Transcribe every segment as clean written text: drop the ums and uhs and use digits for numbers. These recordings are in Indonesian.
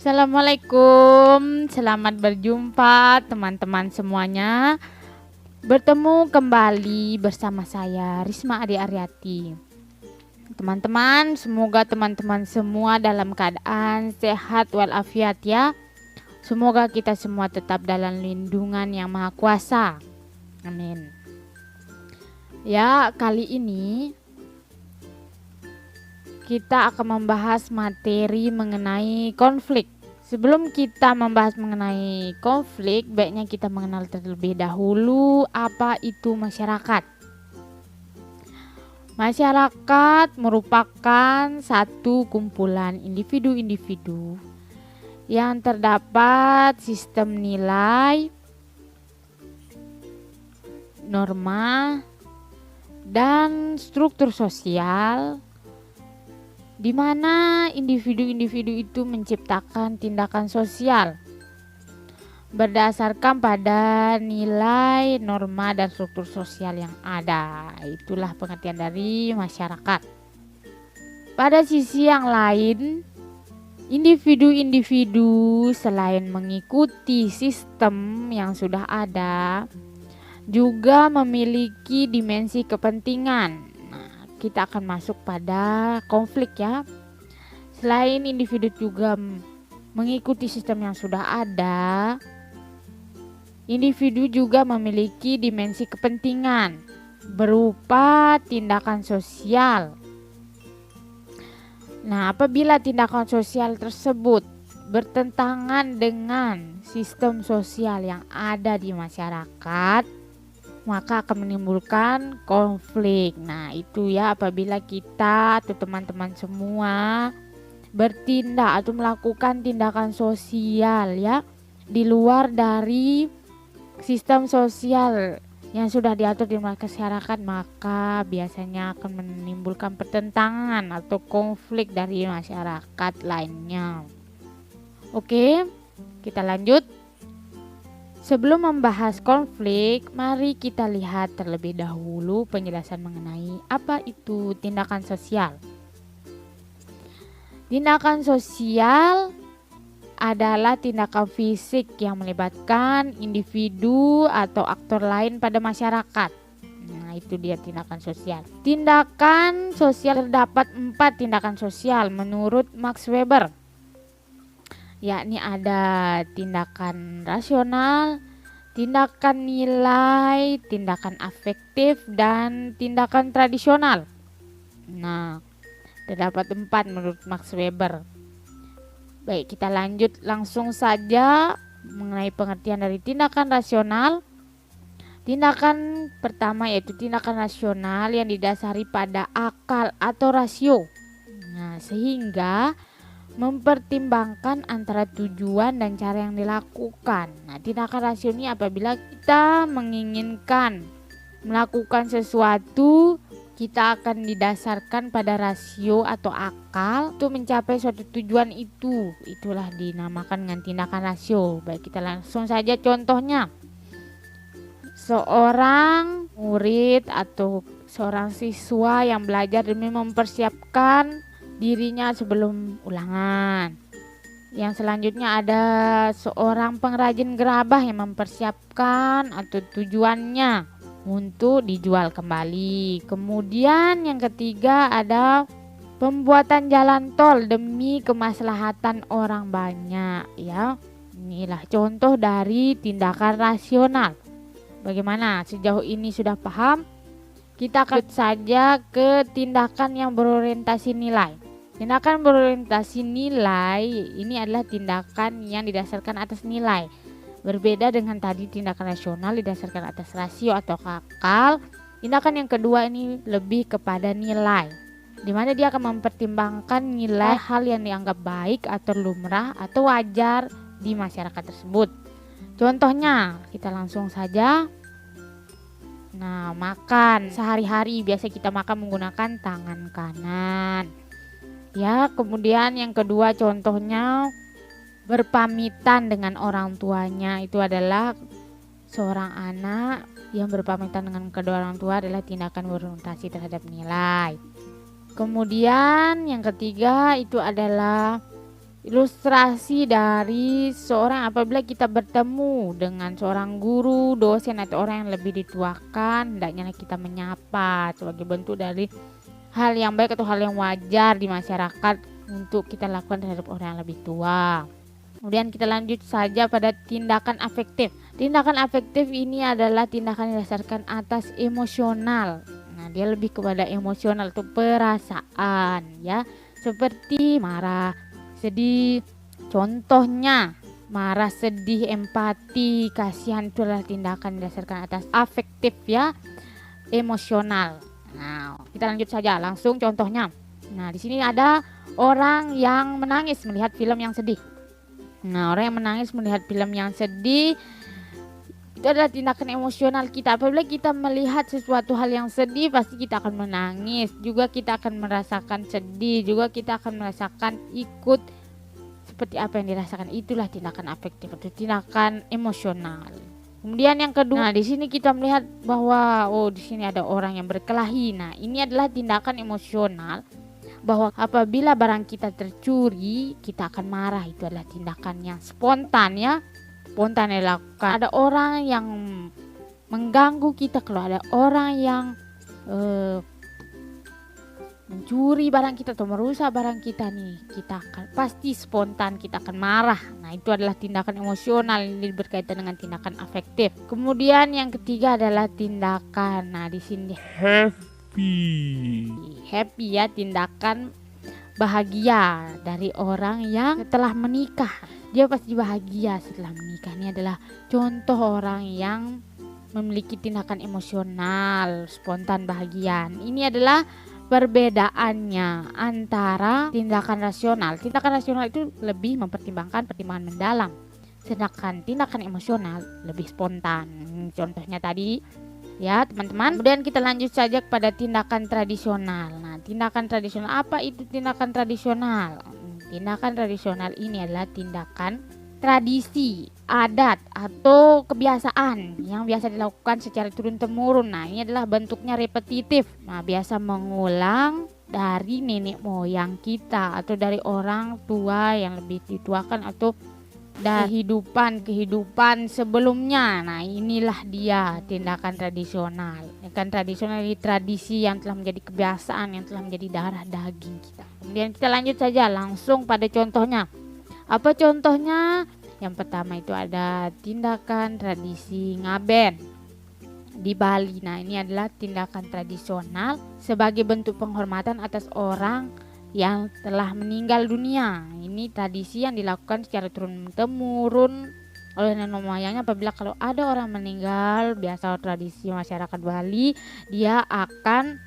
Assalamualaikum, selamat berjumpa teman-teman semuanya. Bertemu kembali bersama saya Risma Adi Aryati. Teman-teman, semoga teman-teman semua dalam keadaan sehat walafiat ya. Semoga kita semua tetap dalam lindungan Yang Maha Kuasa. Amin. Ya, kali ini kita akan membahas materi mengenai konflik. Sebelum kita membahas mengenai konflik, baiknya kita mengenal terlebih dahulu apa itu masyarakat. Masyarakat merupakan satu kumpulan individu-individu yang terdapat sistem nilai, norma, dan struktur sosial di mana individu-individu itu menciptakan tindakan sosial berdasarkan pada nilai, norma, dan struktur sosial yang ada. Itulah pengertian dari masyarakat. Pada sisi yang lain, individu-individu selain mengikuti sistem yang sudah ada, juga memiliki dimensi kepentingan. Kita akan masuk pada konflik ya. Selain individu juga mengikuti sistem yang sudah ada, individu juga memiliki dimensi kepentingan berupa tindakan sosial. Nah, apabila tindakan sosial tersebut bertentangan dengan sistem sosial yang ada di masyarakat, maka akan menimbulkan konflik. Nah, itu ya apabila kita atau teman-teman semua bertindak atau melakukan tindakan sosial ya di luar dari sistem sosial yang sudah diatur di masyarakat, maka biasanya akan menimbulkan pertentangan atau konflik dari masyarakat lainnya. Oke, kita lanjut. Sebelum membahas konflik, mari kita lihat terlebih dahulu penjelasan mengenai apa itu tindakan sosial. Tindakan sosial adalah tindakan fisik yang melibatkan individu atau aktor lain pada masyarakat. Nah, itu dia tindakan sosial. Tindakan sosial terdapat 4 tindakan sosial menurut Max Weber. Yakni ada tindakan rasional, tindakan nilai, tindakan afektif, dan tindakan tradisional. Nah, terdapat 4 menurut Max Weber. Baik, kita lanjut langsung saja mengenai pengertian dari tindakan rasional. Tindakan pertama yaitu tindakan rasional yang didasari pada akal atau rasio. Nah, sehingga mempertimbangkan antara tujuan dan cara yang dilakukan. Nah, tindakan rasio ini apabila kita menginginkan melakukan sesuatu, kita akan didasarkan pada rasio atau akal untuk mencapai suatu tujuan itu. Itulah dinamakan dengan tindakan rasio. Baik, kita langsung saja contohnya. Seorang murid atau seorang siswa yang belajar demi mempersiapkan dirinya sebelum ulangan. Yang selanjutnya ada seorang pengrajin gerabah yang mempersiapkan atau tujuannya untuk dijual kembali. Kemudian yang ketiga ada pembuatan jalan tol demi kemaslahatan orang banyak ya. Inilah contoh dari tindakan rasional. Bagaimana? Sejauh ini sudah paham? Kita akan saja ke tindakan yang berorientasi nilai. Tindakan berorientasi nilai ini adalah tindakan yang didasarkan atas nilai. Berbeda dengan tadi tindakan rasional didasarkan atas rasio atau akal. Tindakan yang kedua ini lebih kepada nilai, di mana dia akan mempertimbangkan nilai hal yang dianggap baik atau lumrah atau wajar di masyarakat tersebut. Contohnya, kita langsung saja. Nah, makan sehari-hari biasa kita makan menggunakan tangan kanan. Ya, kemudian yang kedua contohnya berpamitan dengan orang tuanya. Itu adalah seorang anak yang berpamitan dengan kedua orang tua adalah tindakan berorientasi terhadap nilai. Kemudian yang ketiga itu adalah ilustrasi dari seorang apabila kita bertemu dengan seorang guru, dosen atau orang yang lebih dituakan, hendaknya kita menyapa sebagai bentuk dari hal yang baik atau hal yang wajar di masyarakat untuk kita lakukan terhadap orang yang lebih tua. Kemudian kita lanjut saja pada tindakan afektif. Tindakan afektif ini adalah tindakan yang didasarkan atas emosional. Nah, dia lebih kepada emosional atau perasaan ya, seperti marah, sedih. Contohnya marah, sedih, empati, kasihan itu adalah tindakan didasarkan atas afektif ya, emosional. Nah, kita lanjut saja langsung contohnya. Nah, di sini ada orang yang menangis melihat film yang sedih. Nah, orang yang menangis melihat film yang sedih itu adalah tindakan emosional kita. Apabila kita melihat sesuatu hal yang sedih, pasti kita akan menangis. Juga kita akan merasakan sedih. Juga kita akan merasakan ikut seperti apa yang dirasakan. Itulah tindakan afektif atau tindakan emosional. Kemudian yang kedua, nah di sini kita melihat bahwa di sini ada orang yang berkelahi. Nah, ini adalah tindakan emosional bahwa apabila barang kita tercuri, kita akan marah. Itu adalah tindakan yang spontan ya, spontan dilakukan. Ada orang yang mengganggu kita, kalau ada orang yang mencuri barang kita atau merusak barang kita nih, kita akan pasti spontan, kita akan marah. Nah, itu adalah tindakan emosional, ini berkaitan dengan tindakan afektif. Kemudian yang ketiga adalah tindakan, nah di sini happy ya, tindakan bahagia dari orang yang setelah menikah. Dia pasti bahagia setelah menikah. Ini adalah contoh orang yang memiliki tindakan emosional, spontan bahagia. Ini adalah perbedaannya antara tindakan rasional. Tindakan rasional itu lebih mempertimbangkan pertimbangan mendalam, sedangkan tindakan emosional lebih spontan. Contohnya tadi ya teman-teman. Kemudian kita lanjut saja kepada tindakan tradisional. Nah, tindakan tradisional, apa itu tindakan tradisional? Tindakan tradisional ini adalah tindakan tradisi, adat atau kebiasaan yang biasa dilakukan secara turun-temurun. Nah, ini adalah bentuknya repetitif. Nah, biasa mengulang dari nenek moyang kita atau dari orang tua yang lebih dituakan atau dari kehidupan sebelumnya. Nah, inilah dia tindakan tradisional. Tindakan tradisional ini tradisi yang telah menjadi kebiasaan, yang telah menjadi darah daging kita. Kemudian kita lanjut saja langsung pada contohnya. Apa contohnya? Yang pertama itu ada tindakan tradisi ngaben di Bali. Nah, ini adalah tindakan tradisional sebagai bentuk penghormatan atas orang yang telah meninggal dunia. Ini tradisi yang dilakukan secara turun-temurun oleh nenek moyangnya. Apabila kalau ada orang meninggal, biasa tradisi masyarakat Bali, dia akan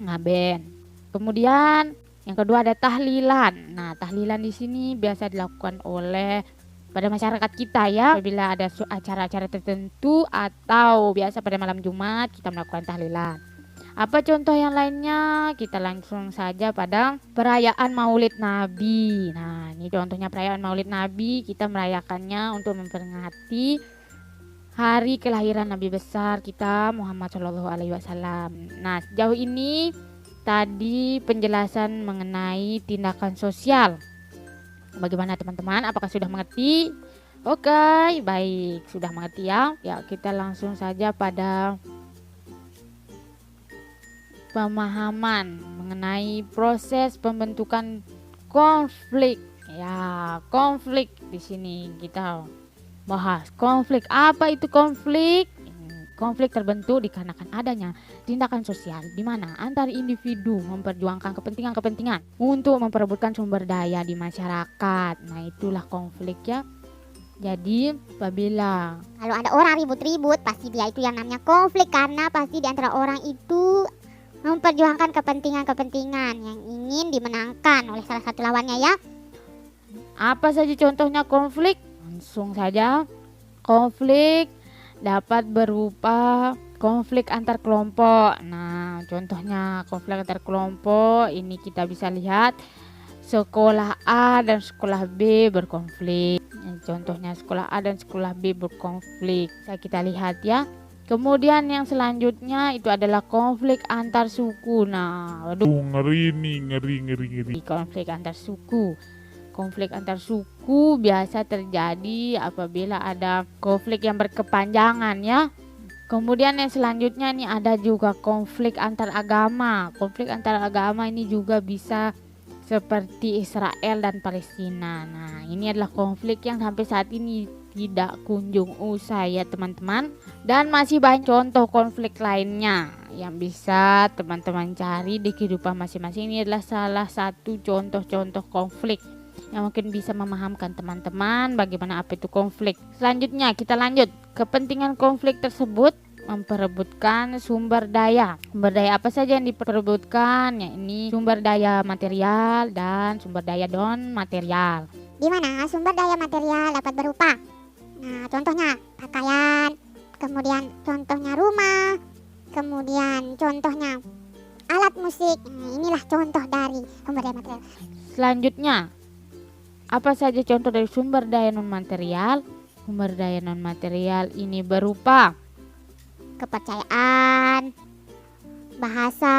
ngaben. Kemudian yang kedua ada tahlilan. Nah, tahlilan di sini biasa dilakukan oleh pada masyarakat kita ya. Apabila ada acara-acara tertentu atau biasa pada malam Jumat kita melakukan tahlilan. Apa contoh yang lainnya? Kita langsung saja pada perayaan Maulid Nabi. Nah, ini contohnya perayaan Maulid Nabi. Kita merayakannya untuk memperingati hari kelahiran Nabi besar kita Muhammad SAW. Nah, sejauh ini tadi penjelasan mengenai tindakan sosial. Bagaimana teman-teman? Apakah sudah mengerti? Oke, baik, sudah mengerti ya. Ya, kita langsung saja pada pemahaman mengenai proses pembentukan konflik. Ya, konflik di sini kita bahas konflik. Apa itu konflik? Konflik terbentuk dikarenakan adanya tindakan sosial di mana antar individu memperjuangkan kepentingan-kepentingan untuk memperebutkan sumber daya di masyarakat. Nah, itulah konflik ya. Jadi apabila kalau ada orang ribut-ribut, pasti dia itu yang namanya konflik, karena pasti di antara orang itu memperjuangkan kepentingan-kepentingan yang ingin dimenangkan oleh salah satu lawannya ya. Apa saja contohnya konflik? Langsung saja. Konflik dapat berupa konflik antar kelompok. Nah, contohnya konflik antar kelompok ini kita bisa lihat sekolah A dan sekolah B berkonflik. Contohnya sekolah A dan sekolah B berkonflik. Bisa kita lihat ya. Kemudian yang selanjutnya itu adalah konflik antar suku. Nah, waduh, ngeri nih, ngeri. konflik antar suku. Konflik antar suku biasa terjadi apabila ada konflik yang berkepanjangan ya. Kemudian yang selanjutnya nih ada juga konflik antar agama. Konflik antar agama ini juga bisa seperti Israel dan Palestina. Nah, ini adalah konflik yang sampai saat ini tidak kunjung usai ya teman-teman. Dan masih banyak contoh konflik lainnya yang bisa teman-teman cari di kehidupan masing-masing. Ini adalah salah satu contoh-contoh konflik yang mungkin bisa memahamkan teman-teman bagaimana apa itu konflik. Selanjutnya kita lanjut. Kepentingan konflik tersebut memperebutkan sumber daya. Sumber daya apa saja yang diperebutkan? Ya, ini sumber daya material dan sumber daya non material. Di mana sumber daya material dapat berupa, nah contohnya pakaian, kemudian contohnya rumah, kemudian contohnya alat musik. Nah, inilah contoh dari sumber daya material. Selanjutnya, apa saja contoh dari sumber daya non material? Sumber daya non material ini berupa Kepercayaan, bahasa,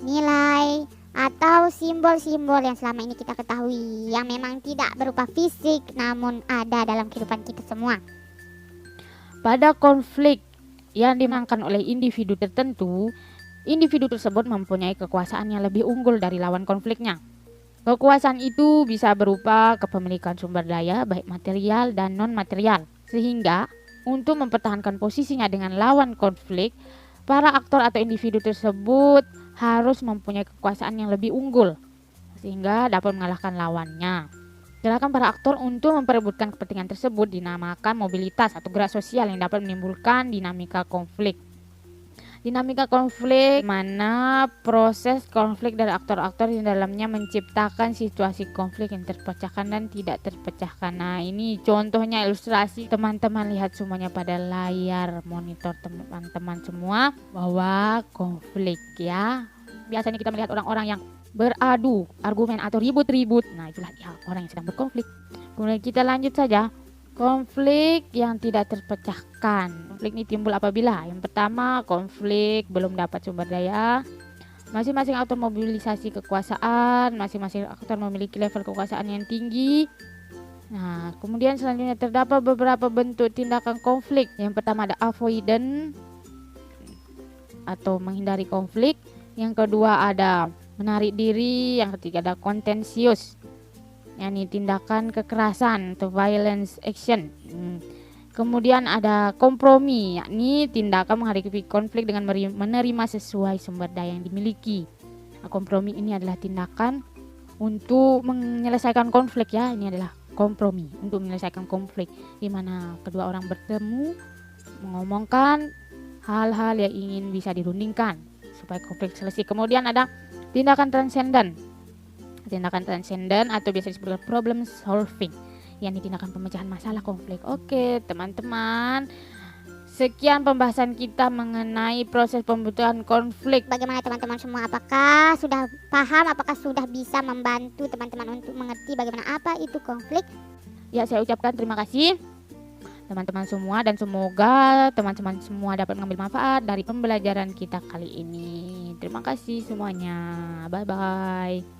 nilai, atau simbol-simbol yang selama ini kita ketahui yang memang tidak berupa fisik namun ada dalam kehidupan kita semua. pada konflik yang dimenangkan oleh individu tertentu, individu tersebut mempunyai kekuasaan yang lebih unggul dari lawan konfliknya. Kekuasaan itu bisa berupa kepemilikan sumber daya baik material dan non material, sehingga untuk mempertahankan posisinya dengan lawan konflik, para aktor atau individu tersebut harus mempunyai kekuasaan yang lebih unggul sehingga dapat mengalahkan lawannya. Gerakan para aktor untuk memperebutkan kepentingan tersebut dinamakan mobilitas atau gerak sosial yang dapat menimbulkan dinamika konflik. Dinamika konflik mana proses konflik dari aktor-aktor di dalamnya menciptakan situasi konflik yang terpecahkan dan tidak terpecahkan. Nah, ini contohnya ilustrasi, teman-teman lihat semuanya pada layar monitor teman-teman semua bahwa konflik ya. Biasanya kita melihat orang-orang yang beradu argumen atau ribut-ribut. Nah, itulah dia orang yang sedang berkonflik. Kemudian kita lanjut saja. Konflik yang tidak terpecahkan. Konflik ini timbul apabila yang pertama, konflik belum dapat sumber daya. Masing-masing aktor mobilisasi kekuasaan, masing-masing aktor memiliki level kekuasaan yang tinggi. Nah, kemudian selanjutnya terdapat beberapa bentuk tindakan konflik. Yang pertama ada avoidant atau menghindari konflik. Yang kedua ada menarik diri. Yang ketiga ada kontensius, yakni tindakan kekerasan atau violence action. Kemudian ada kompromi, yakni tindakan menghadapi konflik dengan menerima sesuai sumber daya yang dimiliki. Nah, kompromi ini adalah tindakan untuk menyelesaikan konflik ya. Ini adalah kompromi untuk menyelesaikan konflik, di mana kedua orang bertemu mengomongkan hal-hal yang ingin bisa dirundingkan supaya konflik selesai. Kemudian ada tindakan transenden. Tindakan transenden atau biasa disebut problem solving, yang tindakan pemecahan masalah konflik. Oke teman-teman, sekian pembahasan kita mengenai proses pembentukan konflik. Bagaimana teman-teman semua, apakah sudah paham, apakah sudah bisa membantu teman-teman untuk mengerti bagaimana apa itu konflik? Ya, saya ucapkan terima kasih teman-teman semua dan semoga teman-teman semua dapat mengambil manfaat dari pembelajaran kita kali ini. Terima kasih semuanya, bye bye.